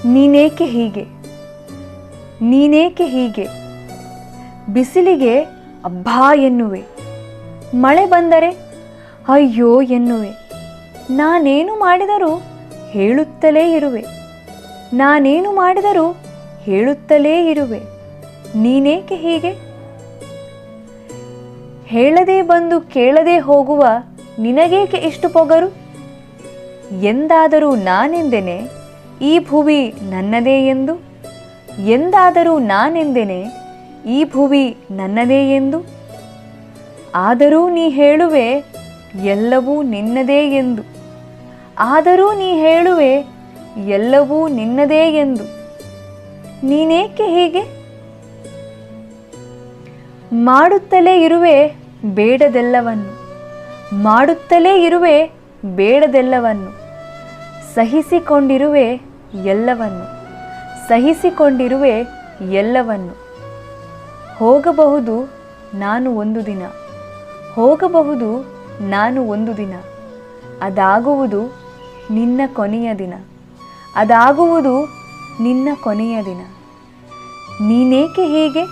ನೀನೇಕೆ ಹೀಗೆ, ನೀನೇಕೆ ಹೀಗೆ. ಬಿಸಿಲಿಗೆ ಅಬ್ಬಾ ಎನ್ನುವೆ, ಮಳೆ ಬಂದರೆ ಅಯ್ಯೋ ಎನ್ನುವೆ. ನಾನೇನು ಮಾಡಿದರೂ ಹೇಳುತ್ತಲೇ ಇರುವೆ, ನಾನೇನು ಮಾಡಿದರೂ ಹೇಳುತ್ತಲೇ ಇರುವೆ. ನೀನೇಕೆ ಹೀಗೆ. ಹೇಳದೆ ಬಂದು ಕೇಳದೆ ಹೋಗುವ ನಿನಗೇಕೆ ಇಷ್ಟು ಪೊಗರು. ಎಂದಾದರೂ ನಾನೆಂದೆನೆ ಈ ಭುವಿ ನನ್ನದೇ ಎಂದು, ಎಂದಾದರೂ ನಾನೆಂದೆನೆ ಈ ಭುವಿ ನನ್ನದೇ ಎಂದು. ಆದರೂ ನೀ ಹೇಳುವೆ ಎಲ್ಲವೂ ನಿನ್ನದೇ ಎಂದು, ಆದರೂ ನೀ ಹೇಳುವೆ ಎಲ್ಲವೂ ನಿನ್ನದೇ ಎಂದು. ನೀನೇಕೆ ಹೀಗೆ. ಮಾಡುತ್ತಲೇ ಇರುವೆ ಬೇಡದೆಲ್ಲವನ್ನು, ಮಾಡುತ್ತಲೇ ಇರುವೆ ಬೇಡದೆಲ್ಲವನ್ನು. ಸಹಿಸಿಕೊಂಡಿರುವೆ ಎಲ್ಲವನ್ನು, ಸಹಿಸಿಕೊಂಡಿರುವೆ ಎಲ್ಲವನ್ನು. ಹೋಗಬಹುದು ನಾನು ಒಂದು ದಿನ, ಹೋಗಬಹುದು ನಾನು ಒಂದು ದಿನ. ಅದಾಗುವುದು ನಿನ್ನ ಕೊನೆಯ ದಿನ, ಅದಾಗುವುದು ನಿನ್ನ ಕೊನೆಯ ದಿನ. ನೀನೇಕೆ ಹೀಗೆ.